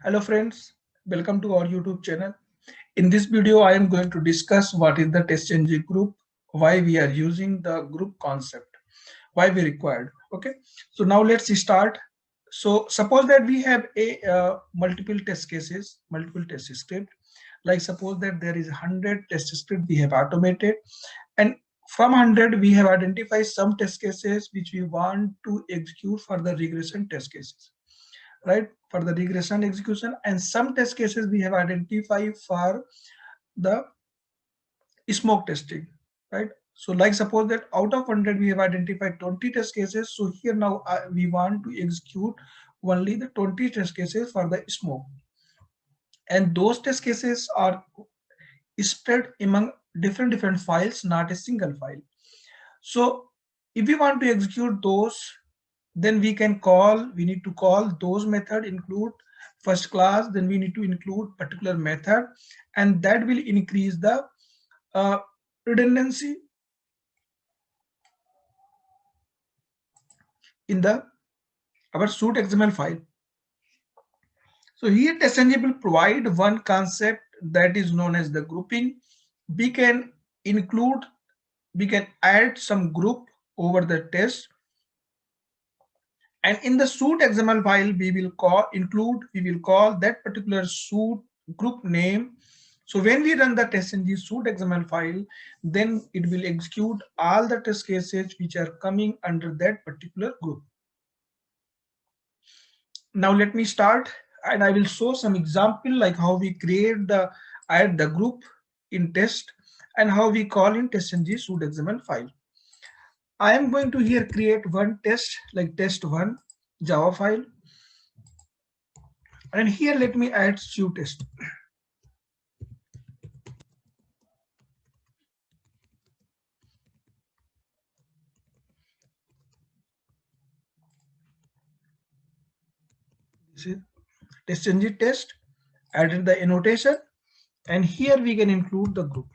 Hello friends, welcome to our YouTube channel. In this video, I am going to discuss what is the TestNG group, why we are using the group concept, why we required. Okay, so now let's start. So suppose that we have a multiple test cases, multiple test script. Like suppose that there is 100 test script we have automated, and from 100 we have identified some test cases which we want to execute for the regression test cases, right, for the regression execution, and some test cases we have identified for the smoke testing, right? So like suppose that out of 100 we have identified 20 test cases, so here now we want to execute only the 20 test cases for the smoke, and those test cases are spread among different files, not a single file. So if we want to execute those, then we need to call those method include first class, then we need to include particular method, and that will increase the uh, redundancy in the our suit XML file. So here TestNG will provide one concept that is known as the grouping. We can include, we can add some group over the test, and in the suit XML file we will call that particular suit group name. So when we run the TestNG suit XML file, then it will execute all the test cases which are coming under that particular group. Now let me start, and I will show some example like how we add the group in test and how we call in TestNG suit XML file. I am going to here create one test like test1 Java file, and here let me add few tests. This is TestNG test, added the annotation, and here we can include the group.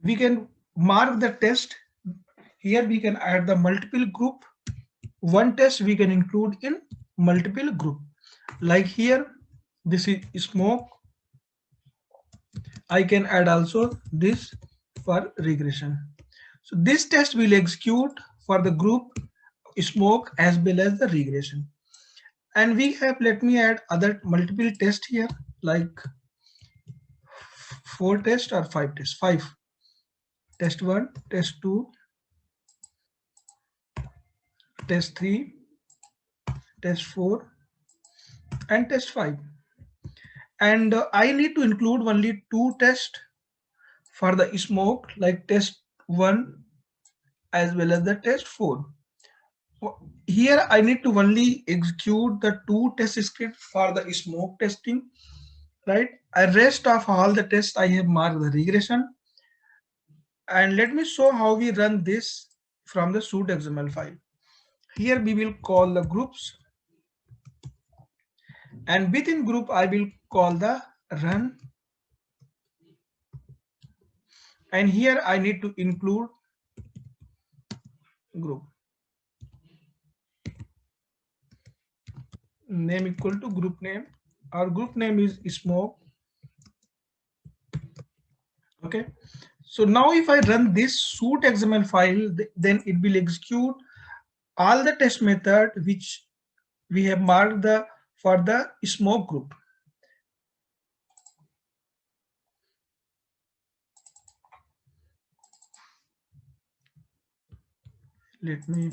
We can mark the test. Here we can add the multiple group. One test we can include in multiple group. Like here, this is smoke. I can add also this for regression. So this test will execute for the group smoke as well as the regression. And we have, let me add other multiple tests here, like 4 tests or 5 tests, 5. Test 1, test 2, test 3, test 4, and test 5. And I need to include only 2 tests for the smoke, like test 1 as well as the test 4. Here I need to only execute the 2 test scripts for the smoke testing, right? And rest of all the tests I have marked the regression. And let me show how we run this from the suit XML file. Here we will call the groups, and within group I will call the run, and here I need to include group name equal to group name. Our group name is smoke. Okay, so now if I run this suit XML file, then it will execute all the test method which we have marked for the smoke group. Let me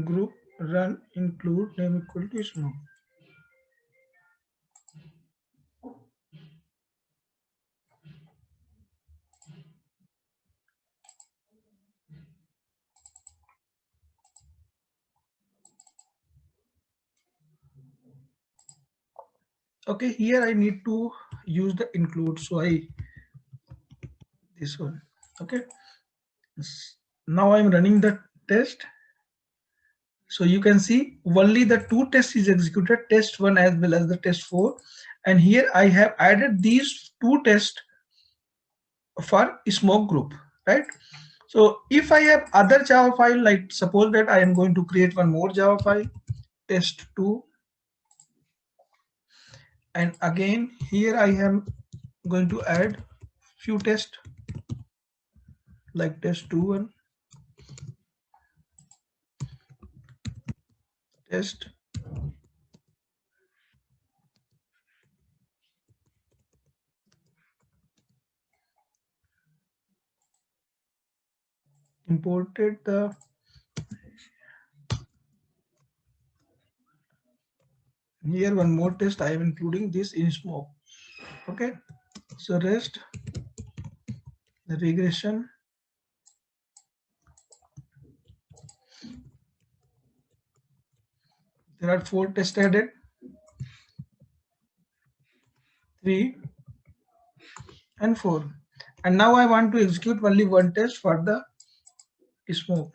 group run include name equal to smoke. Okay, here I need to use the include, so this one. Okay, now I'm running the test. So you can see only the 2 tests is executed, test 1 as well as the test 4, and here I have added these 2 tests for smoke group, right? So if I have other Java file, like suppose that I am going to create one more Java file, test2, and again here I am going to add few tests like test2 and test, imported the, here one more test I am including this in smoke. Okay, so rest the regression, there are 4 tests added, 3 and 4, and now I want to execute only one test for the smoke,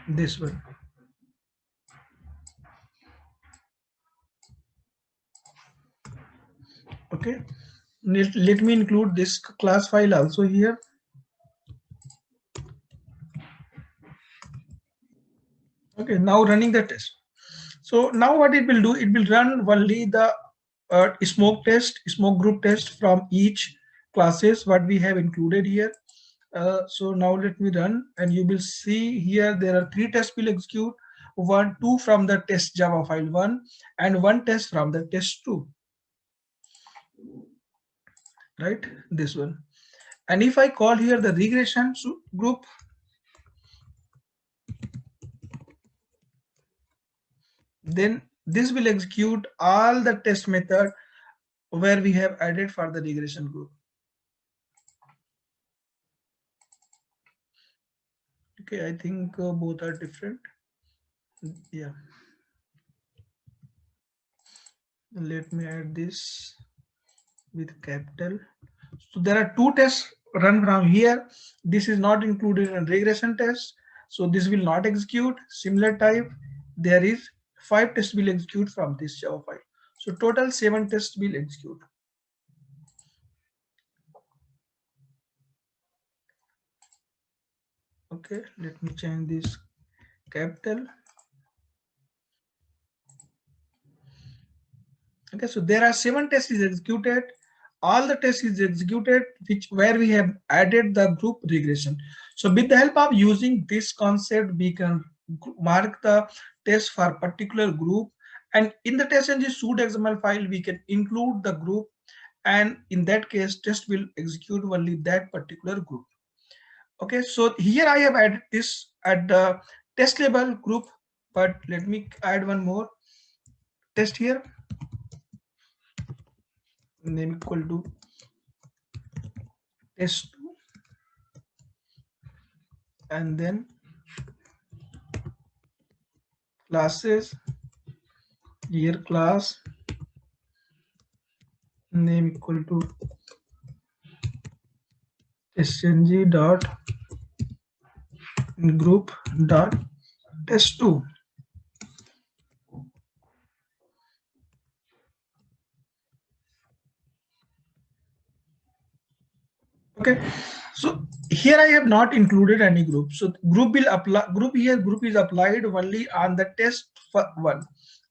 this one. Okay, let me include this class file also here. Okay, now running the test. So now what it will do, it will run only the smoke test, smoke group test from each classes what we have included here. So now let me run, and you will see here there are 3 tests will execute, 2 from the test Java file 1 and 1 test from the test2, right? This one. And if I call here the regression group, then this will execute all the test method where we have added for the regression group. Okay, I think both are different. Yeah, let me add this with capital. So there are 2 tests run from here. This is not included in regression test, so this will not execute. Similar type, there is 5 tests will execute from this Java file. So total 7 tests will execute. Okay, let me change this capital. Okay, so there are 7 tests is executed. All the tests is executed which where we have added the group regression. So with the help of using this concept, we can mark the test for particular group, and in the test.ng suite.xml file we can include the group, and in that case test will execute only that particular group. Okay, so here I have added this at the test label group, but let me add one more test here, name equal to test2, and then classes, here class name equal to testng dot group dot test2. Okay, so here I have not included any group. So group will apply, group here, group is applied only on the test for 1,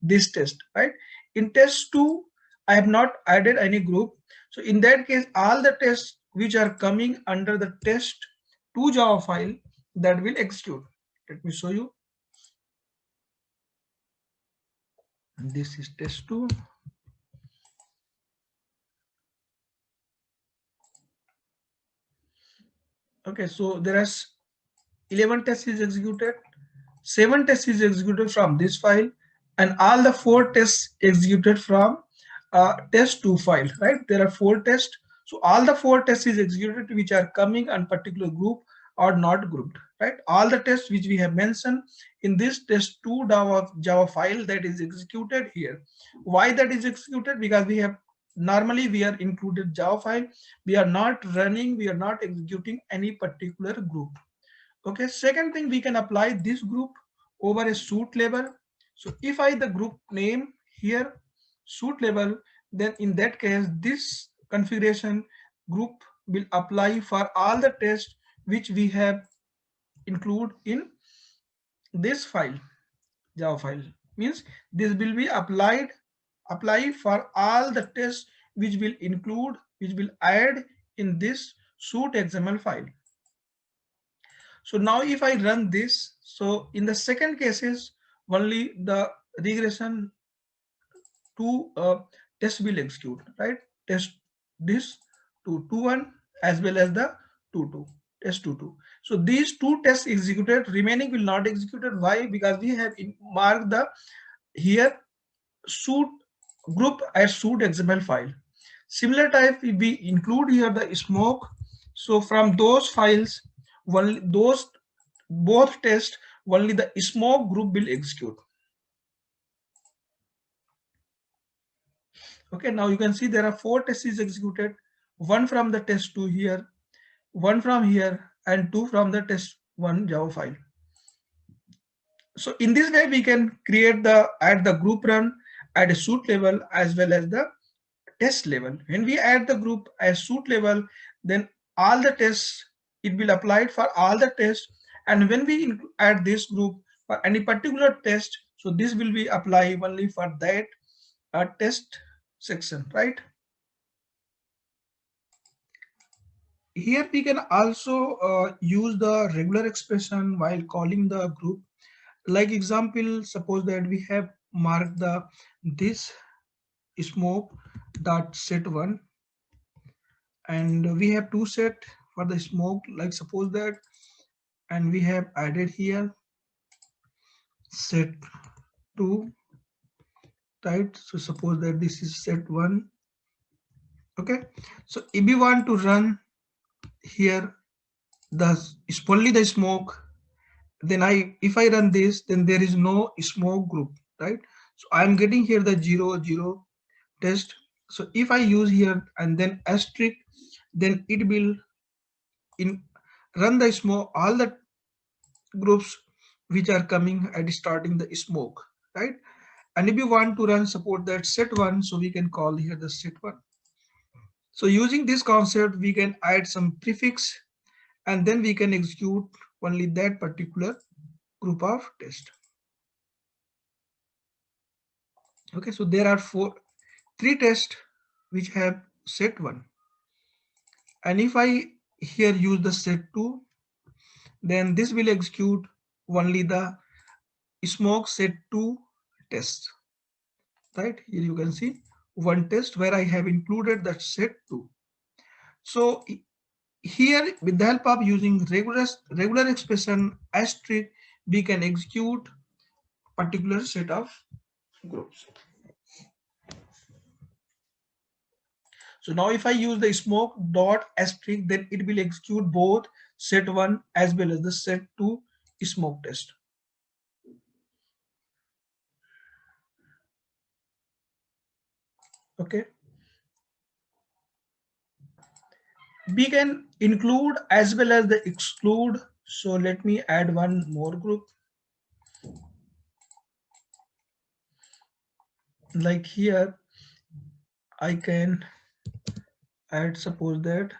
this test, right? In test2 I have not added any group. So in that case, all the tests which are coming under the test2 Java file, that will execute. Let me show you. This is test2. Okay, so there are 11 tests is executed, 7 tests is executed from this file, and all the 4 tests executed from test2 file, right? There are 4 tests, so all the 4 tests is executed which are coming on particular group or not grouped, right? All the tests which we have mentioned in this test2 Java file, that is executed here. Why that is executed? Because we have normally we are included Java file, we are not running, we are not executing any particular group. Okay, second thing, we can apply this group over a suite label. So if I the group name here suite label, then in that case this configuration group will apply for all the tests which we have include in this file, Java file. Means this will be apply for all the tests which will add in this suit XML file. So now if I run this, so in the second cases only the regression to test will execute, right? Test this to 2.1 as well as the 2.2 test 2.2. So these two tests executed, remaining will not executed. Why? Because we have marked the here suit group as suit XML file. Similar type we include here the smoke. So from those files, those both tests, only the smoke group will execute. Okay, now you can see there are 4 tests is executed, one from the test 2 here, one from here, and 2 from the test 1 Java file. So in this way we can create add the group run at a suit level as well as the test level. When we add the group as suit level, then all the tests, it will apply for all the tests, and when we add this group for any particular test, so this will be applied only for that test section, right? Here we can also use the regular expression while calling the group. Like example, suppose that we have marked this smoke dot set 1, and we have 2 set for the smoke, like suppose that, and we have added here set 2, right? So suppose that this is set 1. Okay, so if we want to run here is only the smoke, then if I run this, then there is no smoke group, right? So I'm getting here the 0 0 test. So if I use here and then asterisk, then it will run the smoke all the groups which are coming at starting the smoke, right? And if you want to run support that set 1, so we can call here the set 1. So using this concept, we can add some prefix, and then we can execute only that particular group of test. Okay, so there are 3 tests which have set 1, and if I here use the set 2, then this will execute only the smoke set 2 tests, right? Here you can see one test where I have included that set 2. So here with the help of using regular expression asterisk, we can execute particular set of groups. So now if I use the smoke dot asterisk, then it will execute both set 1 as well as the set 2 smoke test. Okay. We can include as well as the exclude. So let me add one more group. Like here, I can add, suppose that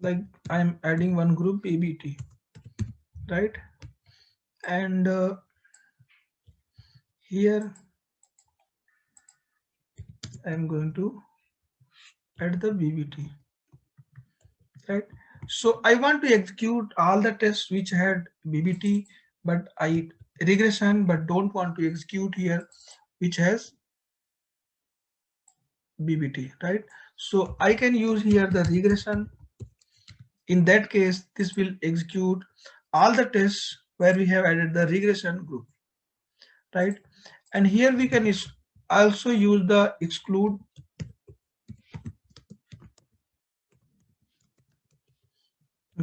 like I'm adding one group BBT, right? And here I'm going to add the BBT, right? So I want to execute all the tests which had BBT, but regression, but don't want to execute here which has BBT, right? So I can use here the regression. In that case, this will execute all the tests where we have added the regression group, right? And here we can also use the exclude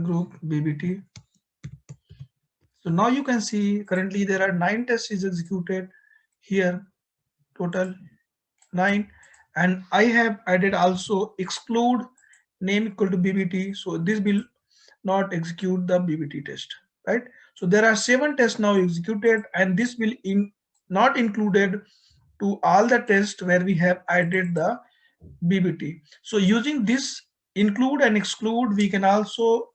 group BBT. So now you can see currently there are 9 tests is executed here, total 9, and I have added also exclude name equal to BBT. So this will not execute the BBT test, right? So there are 7 tests now executed, and this will not included to all the tests where we have added the BBT. So using this include and exclude, we can also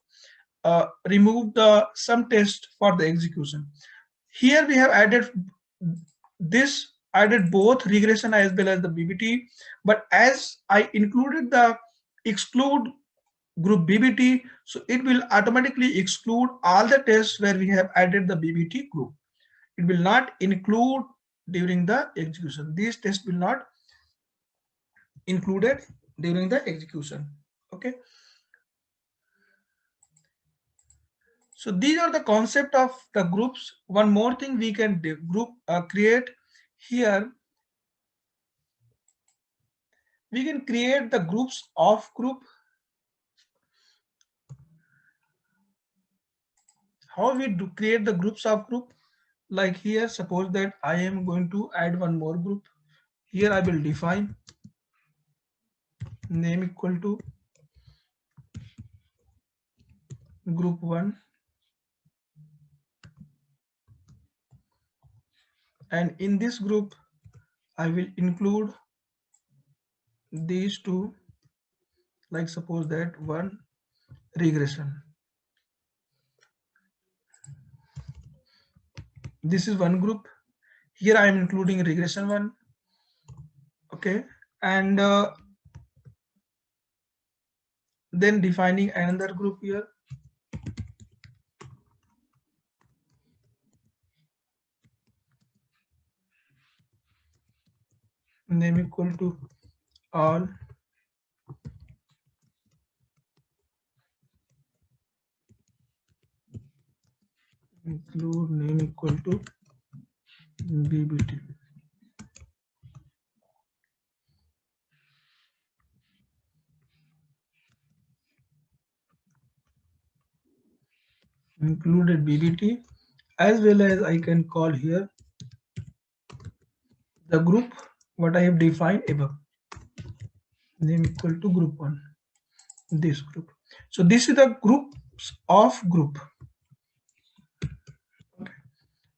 remove the some test for the execution. Here we have added this, added both regression as well as the BBT, but as I included the exclude group BBT, so it will automatically exclude all the tests where we have added the BBT group. It will not include during the execution. These tests will not included during the execution. Okay. So these are the concept of the groups. One more thing we can do, create here. We can create the groups of group. How we do create the groups of group? Like here, suppose that I am going to add one more group. Here I will define name equal to group 1, and in this group I will include these two, like suppose that one regression. This is one group. Here I am including regression 1. Okay, and then defining another group here. Name equal to all. Include name equal to BBT. Included BBT, as well as I can call here the group what I have defined above. Name equal to group 1. This group. So this is the groups of group. Okay.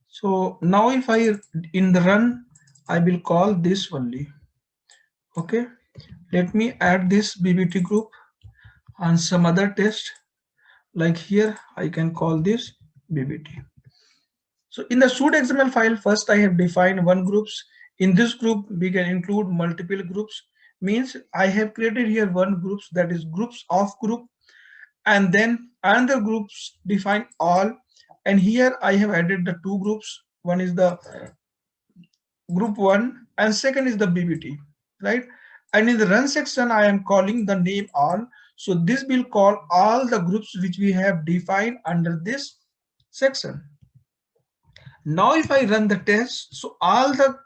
So now if I in the run, I will call this only. Okay. Let me add this BBT group on some other test. Like here, I can call this BBT. So in the suit.xml file, first I have defined one groups. In this group, we can include multiple groups. Means I have created here one groups, that is groups of group, and then another groups define all. And here I have added the two groups. One is the group 1 and second is the BBT, right? And in the run section, I am calling the name all. So this will call all the groups which we have defined under this section. Now if I run the test, so all the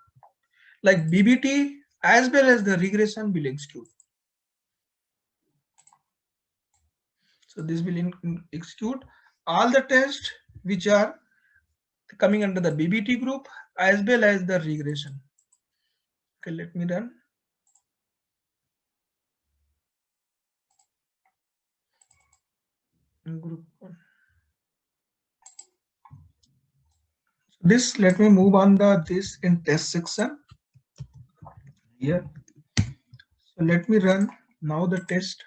like BBT as well as the regression will execute. So this will execute all the tests which are coming under the BBT group as well as the regression. Okay, let me run. Group 1. This, let me move on this in test section here. So let me run now the test.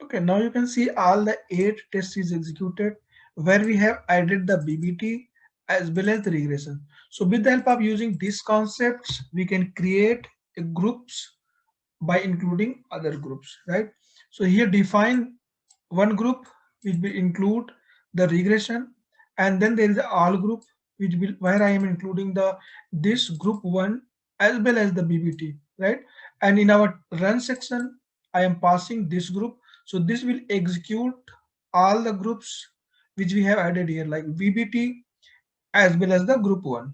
Okay, now you can see all the 8 tests is executed where we have added the BBT as well as the regression. So with the help of using these concepts, we can create groups by including other groups, right? So here define one group which will include the regression, and then there is a all group which will where I am including the this group 1 as well as the BBT, right? And in our run section, I am passing this group. So this will execute all the groups which we have added here, like BBT as well as the group 1.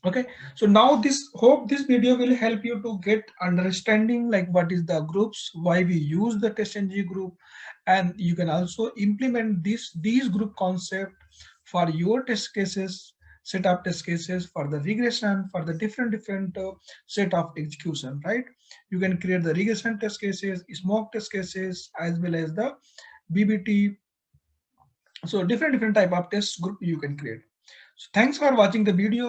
Okay, so now hope this video will help you to get understanding like what is the groups, why we use the TestNG group, and you can also implement these group concept for your test cases set up test cases for the regression, for the different set of execution, right? You can create the regression test cases, smoke test cases, as well as the BBT. So different type of test group you can create. So thanks for watching the video.